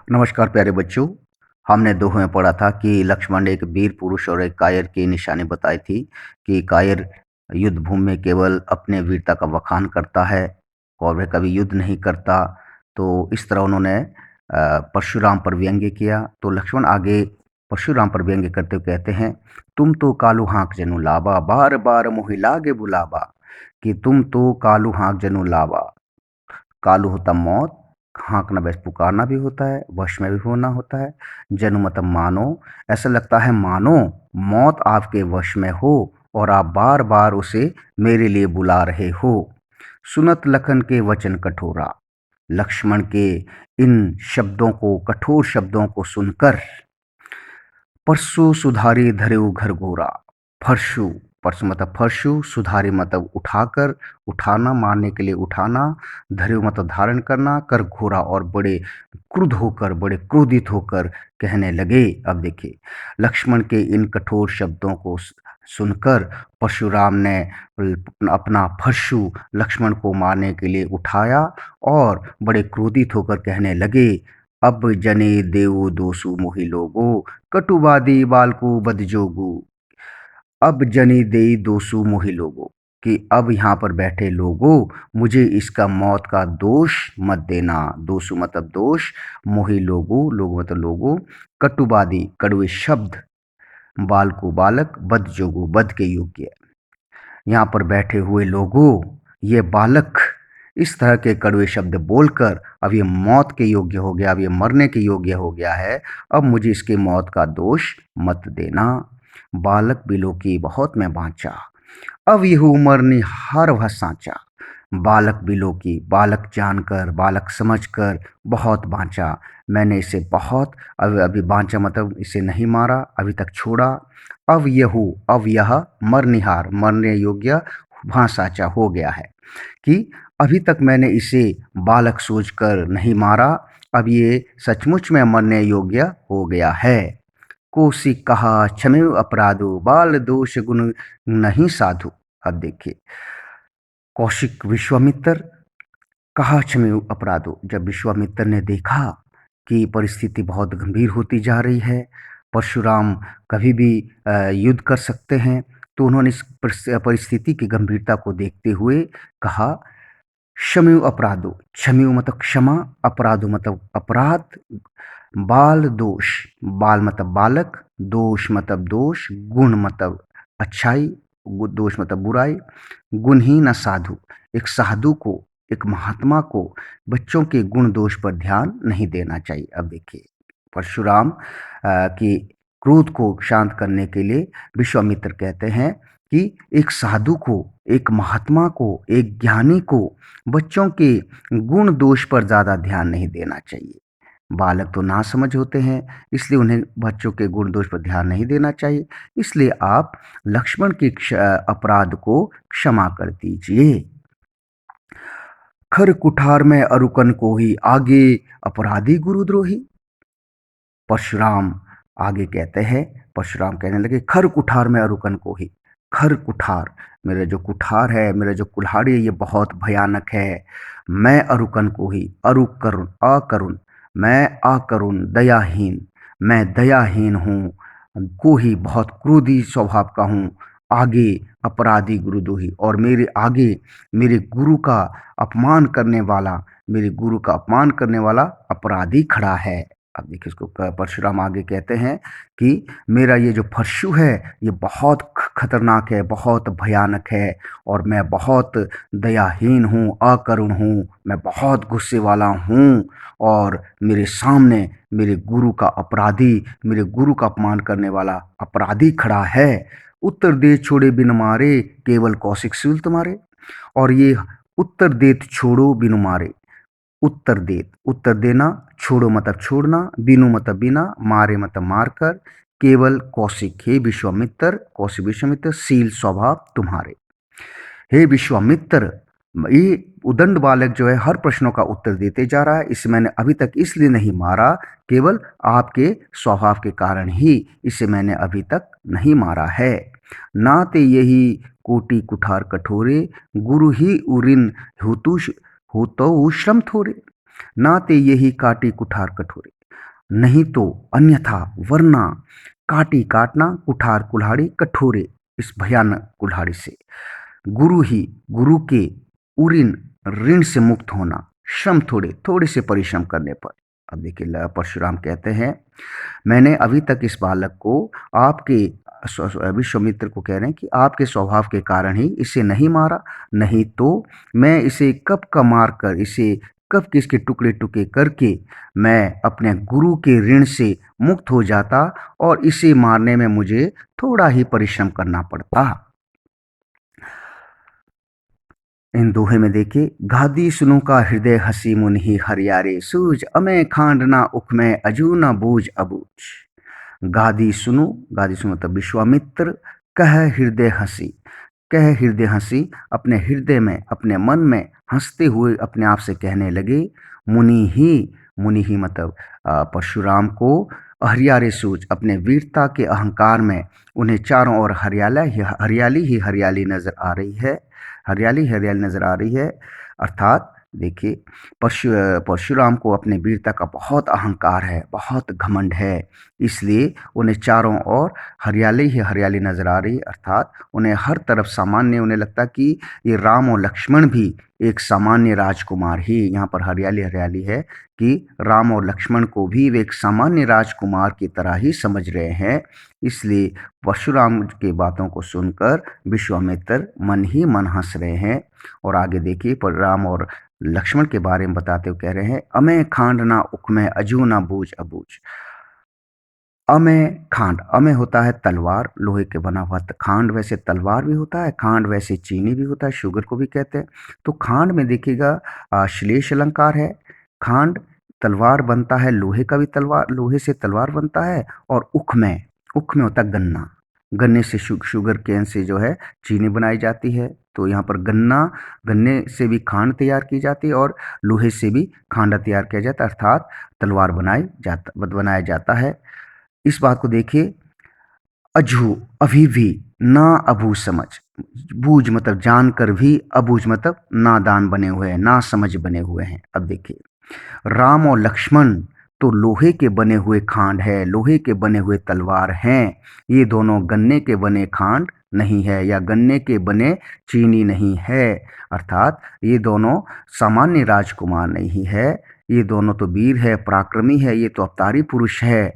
नमस्कार प्यारे बच्चों। हमने दोहे में पढ़ा था कि लक्ष्मण एक वीर पुरुष और एक कायर की निशानी बताई थी कि कायर युद्ध भूमि में केवल अपने वीरता का बखान करता है और वह कभी युद्ध नहीं करता। तो इस तरह उन्होंने परशुराम पर व्यंग्य किया। तो लक्ष्मण आगे परशुराम पर व्यंग्य करते हुए कहते हैं, तुम तो कालू हाँक जनु लावा, बार बार मोहि लागे बुलावा। कि तुम तो कालू हाँक जनु लावा, कालू होता मौत, हाँकना बस पुकारना भी होता है, वश में भी होना होता है। जनु मतलब मानो, ऐसा लगता है मानो मौत आपके वश में हो और आप बार बार उसे मेरे लिए बुला रहे हो। सुनत लखन के वचन कठोरा, लक्ष्मण के इन शब्दों को, कठोर शब्दों को सुनकर परसु सुधारी धरेउ घर गोरा। फरसु, परसु मतलब फरसु, सुधारी मतलब उठाकर, उठाना मारने के लिए उठाना, धरेउ मतलब धारण करना, कर घोरा और बड़े क्रुद्ध होकर, बड़े क्रोधित होकर कहने लगे। अब देखिए, लक्ष्मण के इन कठोर शब्दों को सुनकर परशुराम ने अपना फरसु लक्ष्मण को मारने के लिए उठाया और बड़े क्रोधित होकर कहने लगे, अब जने देव दोसु मोहि लोगो, कटुवादी बालकु बदजोगु। अब जनी देई दोसु मोहि लोगो, कि अब यहाँ पर बैठे लोगों, मुझे इसका मौत का दोष मत देना। दोसु मतलब दोष, मोहि लोगो, लोग मतलब लोगों, कटुवादी कड़वे शब्द, बालकु बालक, बदजोगु बद के योग्य। यहाँ पर बैठे हुए लोगों, ये बालक इस तरह के कड़वे शब्द बोलकर अब ये मौत के योग्य हो गया, अब ये मरने के योग्य हो गया है। अब मुझे इसकी मौत का दोष मत देना। बालक बिलो की बहुत मैं बाँचा, अब यह उम्र निहार वह साँचा। बालक बिलो की, बालक जानकर, बालक समझकर बहुत बाँचा, मैंने इसे बहुत, अब अभी बाँचा मतलब इसे नहीं मारा, अभी तक छोड़ा। अब यह मरनिहार, मरने योग्य वहाँ साँचा हो गया है कि अभी तक मैंने इसे बालक सोचकर नहीं मारा, अब ये सचमुच में मरने योग्य हो गया है। कौशिक कहा क्षमेव अपराधो, बाल दोष गुण नहीं साधु। अब देखिए, कौशिक विश्वामित्र कहा क्षमेव अपराधो, जब विश्वामित्र ने देखा कि परिस्थिति बहुत गंभीर होती जा रही है, परशुराम कभी भी युद्ध कर सकते हैं, तो उन्होंने इस परिस्थिति की गंभीरता को देखते हुए कहा, क्षमेव अपराधो, क्षमेव मतलब क्षमा, अपराधो मतलब अपराध, बाल दोष, बाल मतलब बालक, दोष मतलब दोष, गुण मतलब अच्छाई, दोष मतलब बुराई, गुणहीन न साधु, एक साधु को, एक महात्मा को बच्चों के गुण दोष पर ध्यान नहीं देना चाहिए। अब देखिए, परशुराम की क्रोध को शांत करने के लिए विश्वामित्र कहते हैं कि एक साधु को, एक महात्मा को, एक ज्ञानी को बच्चों के गुण दोष पर ज़्यादा ध्यान नहीं देना चाहिए। बालक तो नासमझ होते हैं, इसलिए उन्हें बच्चों के गुण दोष पर ध्यान नहीं देना चाहिए। इसलिए आप लक्ष्मण के अपराध को क्षमा कर दीजिए। खर कुठार में अरुकन को ही, आगे अपराधी गुरुद्रोही। परशुराम आगे कहते हैं, परशुराम कहने लगे, खर कुठार में अरुकन को ही। खर कुठार, मेरा जो कुठार है, मेरा जो कुल्हाड़ी है, ये बहुत भयानक है। मैं अरुकन को ही, अरुक करुण, अकरुण, मैं अकरुण दयाहीन, मैं दयाहीन हूँ, को ही बहुत क्रोधी स्वभाव का हूँ। आगे अपराधी गुरुद्रोही, और मेरे आगे मेरे गुरु का अपमान करने वाला, मेरे गुरु का अपमान करने वाला अपराधी खड़ा है। अब देखिए, इसको परशुराम आगे कहते हैं कि मेरा ये जो फरसु है, ये बहुत खतरनाक है, बहुत भयानक है, और मैं बहुत दयाहीन हूँ, अकरुण हूँ, मैं बहुत गुस्से वाला हूँ, और मेरे सामने मेरे गुरु का अपराधी, मेरे गुरु का अपमान करने वाला अपराधी खड़ा है। उत्तर दे छोड़े बिन मारे, केवल कौशिक सूल तुम्हारे। और ये उत्तर देत छोड़ो बिनु मारे, उत्तर देत, उत्तर देना, छोड़ो मतलब छोड़ना, बिनु मतलब बिना, मारे मतलब मारकर, केवल कौशिक, हे विश्वामित्र, कौशिक विश्वामित्र, शील स्वभाव तुम्हारे। हे विश्वामित्र, ये उदंड बालक जो है हर प्रश्नों का उत्तर देते जा रहा है, इसे मैंने अभी तक इसलिए नहीं मारा, केवल आपके स्वभाव के कारण ही इसे मैंने अभी तक नहीं मारा है। नाते यही कोटि कुठार कठोरे, गुरु ही उरिन होतु होतो श्रम थोरे। नाते यही काटी कुठार कठोरे, नहीं तो अन्यथा वरना काटी काटना कुठार कुल्हाड़ी कठोरे इस भयानक कुल्हाड़ी से। गुरु के उऋण ऋण से मुक्त होना श्रम थोड़े थोड़े से परिश्रम करने पर। अब देखिए परशुराम कहते हैं मैंने अभी तक इस बालक को आपके विश्वामित्र को कह रहे हैं कि आपके स्वभाव के कारण ही इसे नहीं मारा, नहीं तो मैं इसे कब का मार कर इसे कब के इसके टुकड़े टुकड़े करके मैं अपने गुरु के ऋण से मुक्त हो जाता और इसे मारने में मुझे थोड़ा ही परिश्रम करना पड़ता। इन दोहे में देखिए गादी सुनो का हृदय हसी मुनि हरियारे सूझ अमे खांड ना उख में अजू ना बूझ अबूझ। गादी सुनो तब विश्वामित्र कह हृदय हंसी, कह हृदय हंसी अपने हृदय में अपने मन में हंसते हुए अपने आप से कहने लगे मुनि ही मतलब परशुराम को हरियारे सूझ अपने वीरता के अहंकार में उन्हें चारों ओर हरियाली ही हरियाली नजर आ रही है, हरियाली हरियाली नजर आ रही है। अर्थात देखिए परशुराम को अपने वीरता का बहुत अहंकार है, बहुत घमंड है, इसलिए उन्हें चारों ओर हरियाली ही हरियाली नजर आ रही है। अर्थात उन्हें हर तरफ सामान्य उन्हें लगता कि ये राम और लक्ष्मण भी एक सामान्य राजकुमार ही, यहाँ पर हरियाली हरियाली है कि राम और लक्ष्मण को भी वे एक सामान्य राजकुमार की तरह ही समझ रहे हैं। इसलिए परशुराम की बातों को सुनकर विश्वामित्र मन ही मन हंस रहे हैं। और आगे देखिए पर राम और लक्ष्मण के बारे में बताते हुए कह रहे हैं अमे खांड ना उख में अजू ना बूझ अबूझ। अमेय खांड, अमेय होता है तलवार, लोहे के बना हुआ खांड वैसे तलवार भी होता है, खांड वैसे चीनी भी होता है, शुगर को भी कहते हैं। तो खांड में देखिएगा श्लेष अलंकार है। खांड तलवार बनता है, लोहे का भी तलवार, लोहे से तलवार बनता है। और उख में होता है गन्ना, गन्ने से शुगर केन से जो है चीनी बनाई जाती है। तो यहाँ पर गन्ने से भी खांड तैयार की जाती है और लोहे से भी खांडा तैयार किया जाता है, अर्थात तलवार बनाया जाता है। इस बात को देखिए अजू अभी भी ना अबू समझ, बूझ मतलब जानकर भी, अबूझ मतलब नादान बने हुए हैं, ना समझ बने हुए हैं। अब देखिए राम और लक्ष्मण तो लोहे के बने हुए खांड है, लोहे के बने हुए तलवार हैं। ये दोनों गन्ने के बने खांड नहीं है या गन्ने के बने चीनी नहीं है। अर्थात ये दोनों सामान्य राजकुमार नहीं है, ये दोनों तो वीर है, पराक्रमी है, ये तो अवतारी पुरुष है।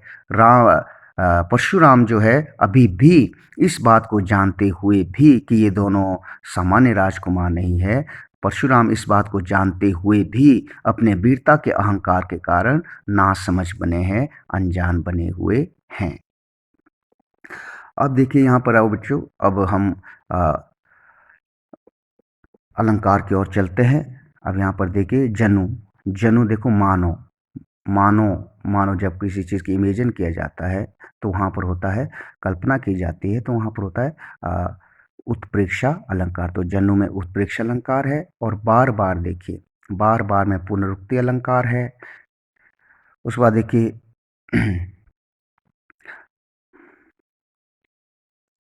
परशुराम जो है अभी भी इस बात को जानते हुए भी कि ये दोनों सामान्य राजकुमार नहीं है, परशुराम इस बात को जानते हुए भी अपने वीरता के अहंकार के कारण नासमझ बने हैं, अनजान बने हुए हैं। अब देखिए यहाँ पर आओ बच्चों, अब हम अलंकार की ओर चलते हैं। अब यहाँ पर देखिए जनु, जनु देखो मानो, मानो मानो जब किसी चीज़ की इमेजिन किया जाता है तो वहाँ पर होता है कल्पना की जाती है, तो वहाँ पर होता है उत्प्रेक्षा अलंकार। तो जन्नु में उत्प्रेक्षा अलंकार है। और बार बार देखिए, बार बार में पुनरुक्ति अलंकार है। उसके बाद देखिए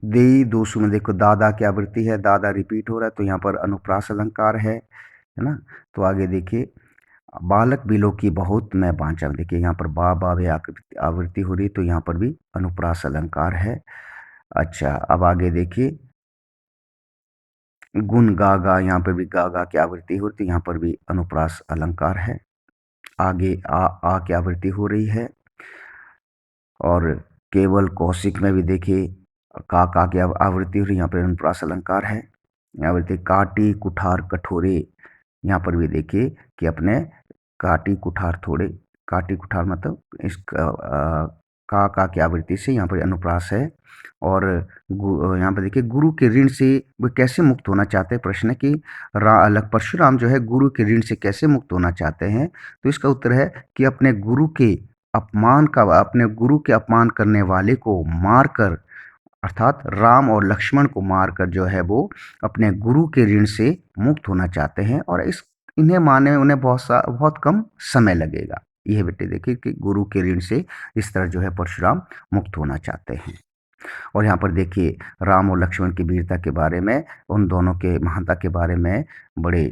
देई दोषु में देखो दादा की आवृत्ति है, दादा रिपीट हो रहा है तो यहाँ पर अनुप्रास अलंकार है ना। तो आगे देखिए बालक बिलो की बहुत मैं बांचा, देखिए यहाँ पर बा बा वे आवृत्ति हो रही, तो यहाँ पर भी अनुप्रास अलंकार है। अच्छा अब आगे देखिए गुण गा गा, यहाँ पर भी गा गा की आवृत्ति होती है, यहाँ पर भी अनुप्रास अलंकार है। आगे आ की आवृत्ति हो रही है। और केवल कौशिक में भी देखिए का की आवृत्ति हो रही, यहाँ पर अनुप्रास अलंकार है। आवृत्ति काटी कुठार कठोरे, यहाँ पर भी देखिए कि अपने काटी कुठार थोड़े, काटी कुठार मतलब इस का की आवृत्ति से यहाँ पर अनुप्रास है। और यहाँ पर देखिए गुरु के ऋण से वो कैसे मुक्त होना चाहते हैं, प्रश्न है कि परशुराम जो है गुरु के ऋण से कैसे मुक्त होना चाहते हैं। तो इसका उत्तर है कि अपने गुरु के अपमान करने वाले को मारकर, अर्थात राम और लक्ष्मण को मारकर जो है वो अपने गुरु के ऋण से मुक्त होना चाहते हैं। और इन्हें मानने में उन्हें बहुत कम समय लगेगा। यह बेटे देखिए कि गुरु के ऋण से इस तरह जो है परशुराम मुक्त होना चाहते हैं। और यहाँ पर देखिए राम और लक्ष्मण की वीरता के बारे में, उन दोनों के महानता के बारे में बड़े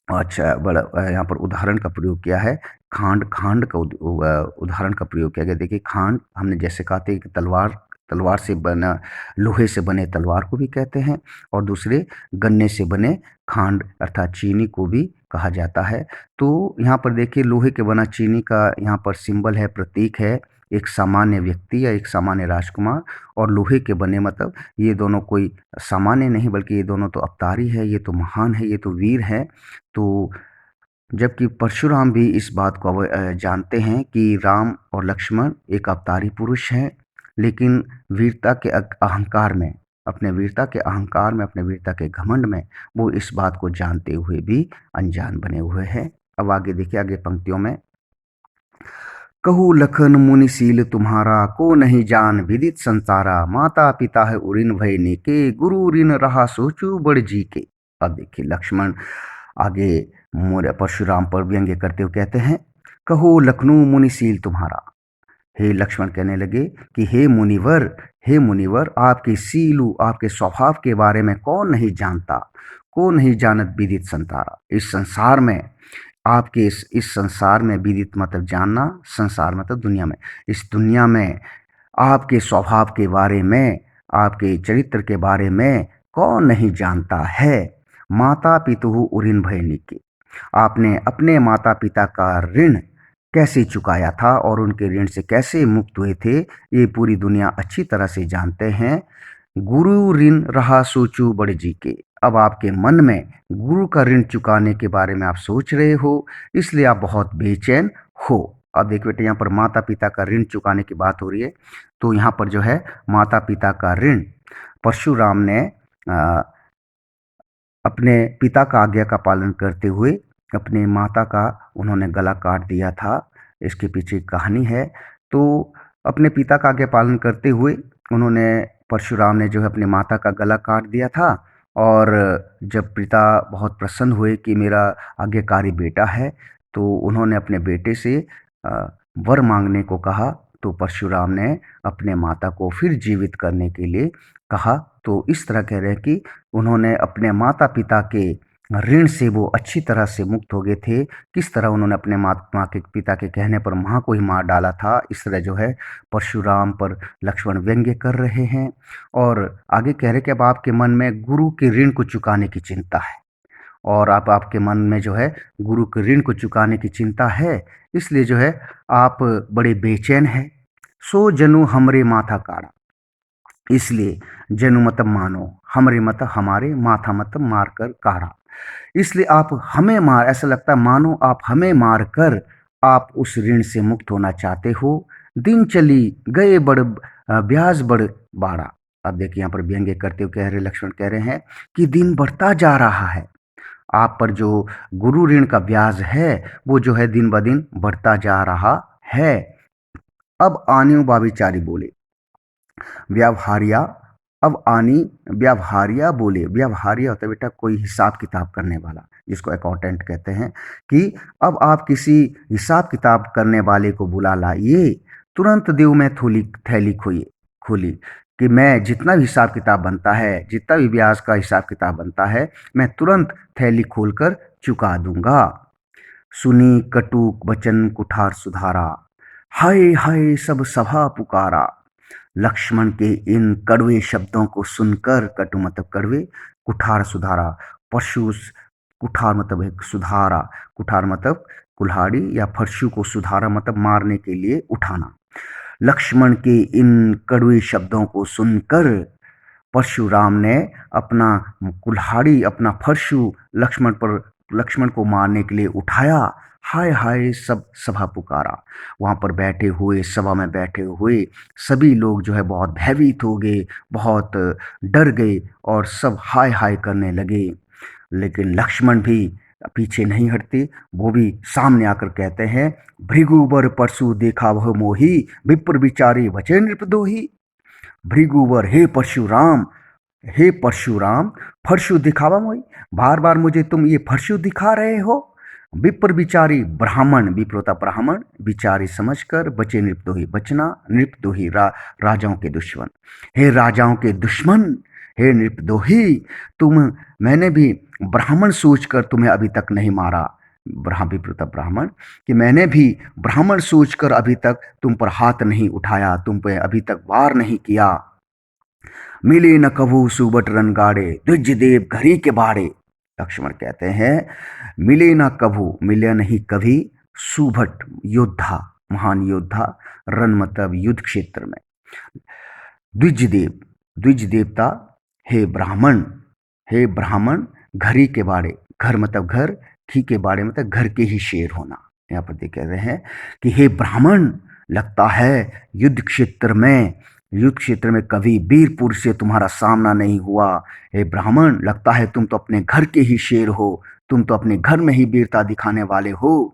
अच्छा, बड़ा यहाँ पर उदाहरण का प्रयोग किया है। खांड खांड का उदाहरण का प्रयोग किया गया। देखिए, खांड हमने जैसे कहा था कि तलवार, तलवार से बना, लोहे से बने तलवार को भी कहते हैं, और दूसरे गन्ने से बने खांड अर्थात चीनी को भी कहा जाता है। तो यहाँ पर देखिए, लोहे के बना चीनी का यहाँ पर सिंबल है, प्रतीक है, एक सामान्य व्यक्ति या एक सामान्य राजकुमार, और लोहे के बने मतलब ये दोनों कोई सामान्य नहीं, बल्कि ये दोनों तो अवतारी है, ये तो महान है, ये तो वीर हैं। तो जबकि परशुराम भी इस बात को जानते हैं कि राम और लक्ष्मण एक अवतारी पुरुष हैं, लेकिन वीरता के अहंकार में, अपने वीरता के अहंकार में, अपने वीरता के घमंड में वो इस बात को जानते हुए भी अनजान बने हुए हैं। अब आगे देखिए, आगे पंक्तियों में, कहू लखन मुनिशील तुम्हारा, को नहीं जान विदित संसारा, माता पिता है उरिन भय के, गुरु ऋण रहा सोचू बड़ जी के। अब देखिए, लक्ष्मण आगे मोर परशुराम पर व्यंग्य करते हुए कहते हैं, कहो लखनऊ मुनिशील तुम्हारा। हे लक्ष्मण कहने लगे कि हे मुनिवर, आपके सीलू, आपके स्वभाव के बारे में कौन नहीं जानता, को नहीं जानत विदित संसारा। इस संसार में, आपके इस संसार में, विदित मतलब जानना, संसार मतलब दुनिया में, इस दुनिया में आपके स्वभाव के बारे में, आपके चरित्र के बारे में कौन नहीं जानता है। माता पितु उरिन भय के, आपने अपने माता पिता का ऋण कैसे चुकाया था और उनके ऋण से कैसे मुक्त हुए थे, ये पूरी दुनिया अच्छी तरह से जानते हैं। गुरु ऋण रहा सोचू बड़े जी के, अब आपके मन में गुरु का ऋण चुकाने के बारे में आप सोच रहे हो, इसलिए आप बहुत बेचैन हो। अब देखिए बेटे, यहाँ पर माता पिता का ऋण चुकाने की बात हो रही है। तो यहाँ पर जो है, माता पिता का ऋण परशुराम ने अपने पिता का आज्ञा का पालन करते हुए अपने माता का उन्होंने गला काट दिया था। इसके पीछे एक कहानी है। तो अपने पिता का आज्ञा पालन करते हुए उन्होंने, परशुराम ने जो है अपने माता का गला काट दिया था। और जब पिता बहुत प्रसन्न हुए कि मेरा आज्ञाकारी बेटा है, तो उन्होंने अपने बेटे से वर मांगने को कहा। तो परशुराम ने अपने माता को फिर जीवित करने के लिए कहा। तो इस तरह कह रहे हैं कि उन्होंने अपने माता पिता के ऋण से वो अच्छी तरह से मुक्त हो गए थे। किस तरह उन्होंने अपने माता के पिता के कहने पर माँ को ही मार डाला था, इस तरह जो है परशुराम पर लक्ष्मण व्यंग्य कर रहे हैं। और आगे कह रहे कि अब आपके मन में गुरु के ऋण को चुकाने की चिंता है, और आप आपके मन में जो है गुरु के ऋण को चुकाने की चिंता है, इसलिए जो है आप बड़े बेचैन हैं। सो जनु हमरे माथा काढ़ा, इसलिए जनु मतलब मानो, हमरे मतलब हमारे, माथा मतलब मार कर काढ़ा, इसलिए आप हमें मार, ऐसा लगता है मानो आप हमें मार कर आप उस ऋण से मुक्त होना चाहते हो। दिन चली गए बड़ ब्याज बड़ बाड़ा। अब देखिए, यहाँ पर व्यंग्य करते हुए कह रहे, लक्ष्मण कह रहे हैं कि दिन बढ़ता जा रहा है, आप पर जो गुरु ऋण का ब्याज है वो जो है दिन ब दिन बढ़ता जा रहा है। अब आनियो बाविचारी बोले व्यवहारिया, अब आनी व्यवहारिया बोले, व्यवहारिया होता है बेटा कोई हिसाब किताब करने वाला, जिसको अकाउंटेंट कहते हैं, कि अब आप किसी हिसाब किताब करने वाले को बुला लाइए। तुरंत देव में थोली थैली खोली कि मैं जितना भी हिसाब किताब बनता है, जितना भी ब्याज का हिसाब किताब बनता है, मैं तुरंत थैली खोलकर चुका दूंगा। सुनी कटुक वचन कुठार सुधारा, हाय हाय सब सभा पुकारा। लक्ष्मण के इन कड़वे शब्दों को सुनकर, कटु मतलब कड़वे, कुठार सुधारा, पशु, कुठार मतलब एक सुधारा, कुठार मतलब कुल्हाड़ी या फरसू को सुधारा मतलब मारने के लिए उठाना। लक्ष्मण के इन कड़वे शब्दों को सुनकर परशुराम ने अपना कुल्हाड़ी, अपना फरसू लक्ष्मण को मारने के लिए उठाया। हाय हाय सब सभा पुकारा, वहाँ पर बैठे हुए, सभा में बैठे हुए सभी लोग जो है बहुत भयभीत हो गए, बहुत डर गए और सब हाय हाय करने लगे। लेकिन लक्ष्मण भी पीछे नहीं हटते, वो भी सामने आकर कहते हैं, भृगुबर परशु देखा वह मोही, विप्र विचारी वचे नृपदोही। भृगुवर, हे परशुराम, फरशु दिखावा मोई, बार बार मुझे तुम ये फरशु दिखा रहे हो। विप्र विचारी ब्राह्मण, विप्र होता ब्राह्मण, विचारी समझकर, बचे नृपदोही बचना, नृपदोही राजाओं के दुश्मन। हे राजाओं के दुश्मन, हे नृपदोही, मैंने भी ब्राह्मण सोचकर तुम्हें अभी तक नहीं मारा, विप्र ब्राह्मण, कि मैंने भी ब्राह्मण सोचकर अभी तक तुम पर हाथ नहीं उठाया, तुम पे अभी तक वार नहीं किया। मिले न कभू सुबट रनगाड़े, द्विज देव घरी के बाड़े। लक्ष्मण कहते हैं मिले ना कभू, मिले नहीं कभी, सुभट योद्धा, महान योद्धा, रन मतलब युद्ध क्षेत्र में, द्विजदेव, द्विज देवता, हे ब्राह्मण, हे ब्राह्मण, घरी के बाड़े, घर मतलब घर, घी के बाड़े मतलब घर के ही शेर होना। यहाँ पर देख रहे हैं कि हे ब्राह्मण, लगता है युद्ध क्षेत्र में कभी वीर पुरुष से तुम्हारा सामना नहीं हुआ। हे ब्राह्मण, लगता है तुम तो अपने घर के ही शेर हो, तुम तो अपने घर में ही वीरता दिखाने वाले हो।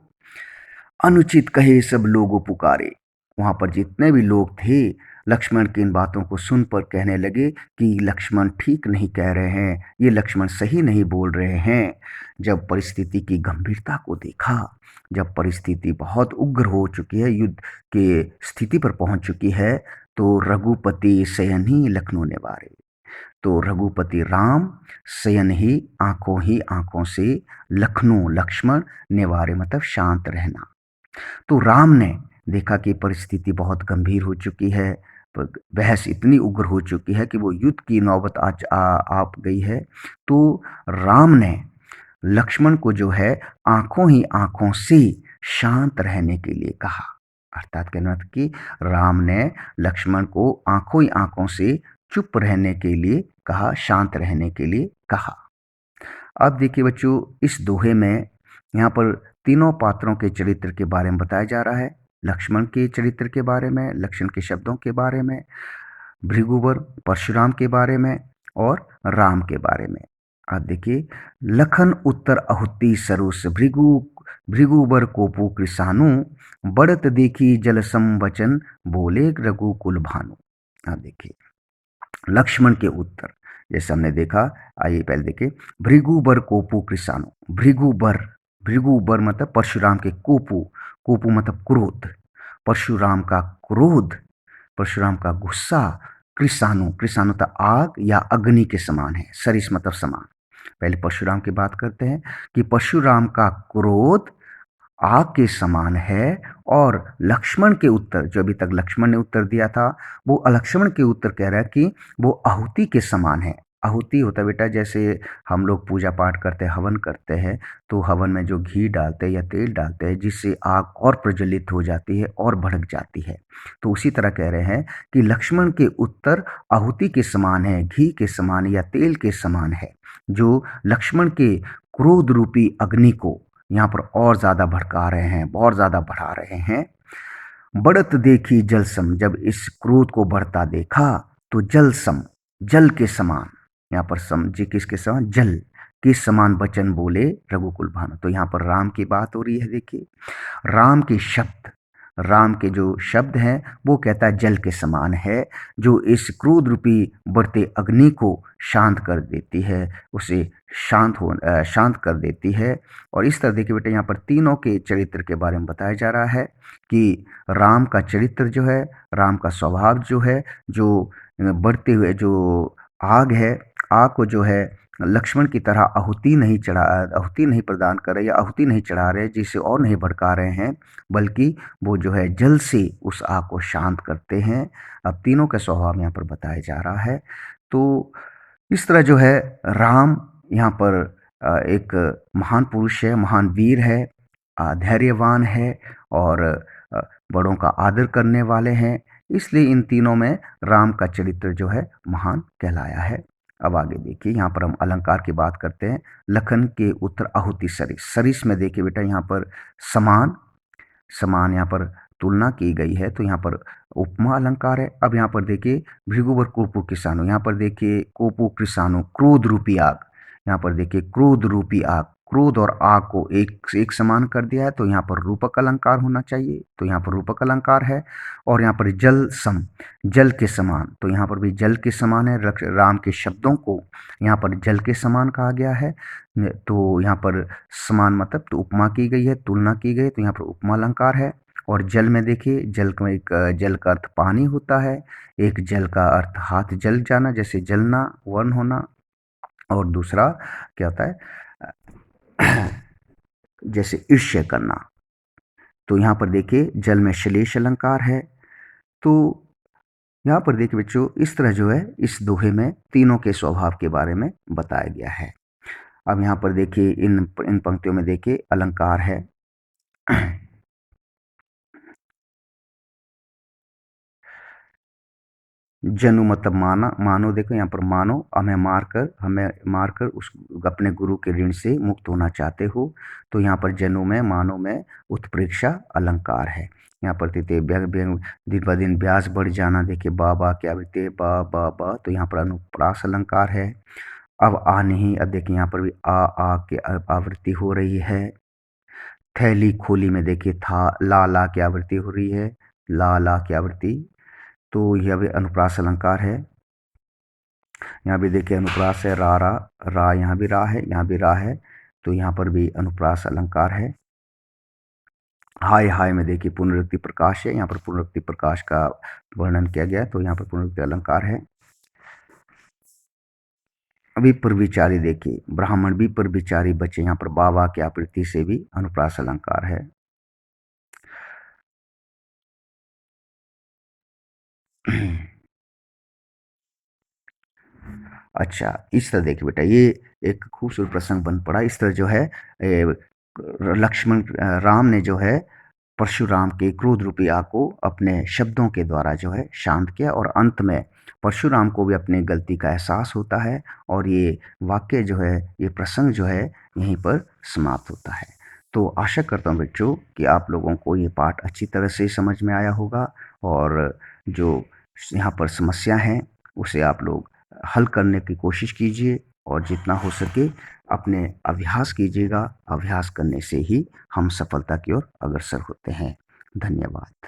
अनुचित कहे सब लोगों पुकारे। वहां पर जितने भी लोग थे लक्ष्मण की इन बातों को सुन पर कहने लगे कि लक्ष्मण ठीक नहीं कह रहे हैं, ये लक्ष्मण सही नहीं बोल रहे हैं। जब परिस्थिति की गंभीरता को देखा, जब परिस्थिति बहुत उग्र हो चुकी है, युद्ध के स्थिति पर पहुंच चुकी है, तो रघुपति शयन ही लखनऊ निवारे। तो रघुपति राम शयन ही आंखों से लखनऊ, लक्ष्मण निवारे मतलब शांत रहना। तो राम ने देखा कि परिस्थिति बहुत गंभीर हो चुकी है, बहस इतनी उग्र हो चुकी है कि वो युद्ध की नौबत आज आ गई है। तो राम ने लक्ष्मण को जो है आंखों ही आंखों से शांत रहने के लिए कहा। अर्थात कहना मतलब कि राम ने लक्ष्मण को आंखों ही आंखों से चुप रहने के लिए कहा, शांत रहने के लिए कहा। अब देखिए बच्चों, इस दोहे में यहाँ पर तीनों पात्रों के चरित्र के बारे में बताया जा रहा है। लक्ष्मण के चरित्र के बारे में, लक्ष्मण के शब्दों के बारे में, भृगुवर परशुराम के बारे में और राम के बारे में। अब देखिए, लखन उत्तर आहुति सरोस भृगुवर कोपु कृषाणु, बढ़त देखी जल सम वचन बोले रघुकुल भानु। अब देखिए लक्ष्मण के उत्तर, जैसे हमने देखा, आइए पहले देखिए, भृगुबर कोपु कृषाणु। भृगुबर मतलब परशुराम के कोपु, कोपु मतलब क्रोध, परशुराम का क्रोध, परशुराम का गुस्सा, कृषाणु, कृषाणु तो आग या अग्नि के समान है, सरिस मतलब समान। पहले परशुराम की बात करते हैं कि परशुराम का क्रोध आग के समान है। और लक्ष्मण के उत्तर, जो अभी तक लक्ष्मण ने उत्तर दिया था, वो लक्ष्मण के उत्तर कह रहा है कि वो आहुति के समान है। आहुति होता है बेटा, जैसे हम लोग पूजा पाठ करते हैं, हवन करते हैं, तो हवन में जो घी डालते हैं या तेल डालते हैं, जिससे आग और प्रज्वलित हो जाती है और भड़क जाती है। तो उसी तरह कह रहे हैं कि लक्ष्मण के उत्तर आहुति के समान है, घी के समान या तेल के समान है, जो लक्ष्मण के क्रोध रूपी अग्नि को यहाँ पर और ज़्यादा भड़का रहे हैं, और ज़्यादा बढ़ा रहे हैं। बढ़त देखी जल सम, जब इस क्रोध को बढ़ता देखा तो जल सम, जल के समान, यहाँ पर सम जी किसके समान, जल के समान वचन बोले रघुकुल भानु। तो यहाँ पर राम की बात हो रही है। देखिए राम के शब्द, राम के जो शब्द हैं वो कहता है जल के समान है, जो इस क्रोध रूपी बढ़ते अग्नि को शांत कर देती है, उसे शांत कर देती है। और इस तरह देखिए बेटा, यहाँ पर तीनों के चरित्र के बारे में बताया जा रहा है कि राम का चरित्र जो है, राम का स्वभाव जो है, जो बढ़ते हुए जो आग है, आग को जो है लक्ष्मण की तरह आहुति नहीं प्रदान कर रहे या आहुति नहीं चढ़ा रहे, जिसे और नहीं भड़का रहे हैं, बल्कि वो जो है जल से उस आग को शांत करते हैं। अब तीनों का स्वभाव यहाँ पर बताया जा रहा है। तो इस तरह जो है राम यहाँ पर एक महान पुरुष है, महान वीर है, धैर्यवान है और अ, बड़ों का आदर करने वाले हैं। इसलिए इन तीनों में राम का चरित्र जो है महान कहलाया है। अब आगे देखिए, यहाँ पर हम अलंकार की बात करते हैं। लखन के उत्तर आहुति सरिस, सरिस में देखिए बेटा यहाँ पर समान, समान यहाँ पर तुलना की गई है, तो यहाँ पर उपमा अलंकार है। अब यहाँ पर देखिए भृगुवर कोपु कृषाणु, यहाँ पर देखिए कोपु कृषाणु क्रोध रूपी आग, यहाँ पर देखिए क्रोध रूपी आग, क्रोध और आग को एक समान कर दिया है, तो यहाँ पर रूपक अलंकार होना चाहिए, तो यहाँ पर रूपक अलंकार है। और यहाँ पर जल सम, जल के समान, तो यहाँ पर भी जल के समान है। राम के शब्दों को यहाँ पर जल के समान कहा गया है, तो यहाँ पर समान मतलब तो उपमा की गई है, तुलना की गई, तो यहाँ पर उपमा अलंकार है। और जल में देखिए, जल का एक, जल का अर्थ पानी होता है, एक जल का अर्थ हाथ जल जाना, जैसे जलना, वर्ण होना, और दूसरा क्या होता है, जैसे ईर्ष्या करना। तो यहाँ पर देखिए जल में श्लेष अलंकार है। तो यहाँ पर देखिए बच्चों इस तरह जो है इस दोहे में तीनों के स्वभाव के बारे में बताया गया है। अब यहाँ पर देखिए इन इन पंक्तियों में देखिए अलंकार है। जनु मतलब माना मानो, देखो यहाँ पर मानो हमें मारकर उस अपने गुरु के ऋण से मुक्त होना चाहते हो। तो यहाँ पर जनु में मानो में उत्प्रेक्षा अलंकार है। यहाँ पर देते दिन ब दिन ब्याज बढ़ जाना, देखिए बा बा क्या बोलते बा बा बा, तो यहाँ पर अनुप्रास अलंकार है। अब आ नहीं, अब देखिए यहाँ पर भी आ के आवृत्ति हो रही है। थैली खोली में देखिए था ला की आवृत्ति हो रही है, ला की आवृत्ति। तो यह भी अनुप्रास अलंकार है। यहाँ भी देखिए अनुप्रास है रा यहाँ भी रा है, यहाँ भी रा है। तो यहाँ पर भी अनुप्रास अलंकार है। हाय हाय में देखिए पुनरुक्ति प्रकाश है, यहाँ पर पुनरुक्ति प्रकाश का वर्णन किया गया है, तो यहाँ पर पुनरुक्ति अलंकार है। विप्र विचारी देखिए ब्राह्मण विप्र विचारी बच्चे, यहाँ पर बाबा की आवृत्ति से भी अनुप्रास अलंकार है। अच्छा, इस तरह देखिए बेटा ये एक खूबसूरत प्रसंग बन पड़ा। इस तरह जो है राम ने जो है परशुराम के क्रोध रूपी आग को अपने शब्दों के द्वारा जो है शांत किया, और अंत में परशुराम को भी अपनी गलती का एहसास होता है, और ये वाक्य जो है, ये प्रसंग जो है यहीं पर समाप्त होता है। तो आशा करता हूँ बच्चों कि आप लोगों को ये पाठ अच्छी तरह से समझ में आया होगा, और जो यहाँ पर समस्या हैं उसे आप लोग हल करने की कोशिश कीजिए, और जितना हो सके अपने अभ्यास कीजिएगा। अभ्यास करने से ही हम सफलता की ओर अग्रसर होते हैं। धन्यवाद।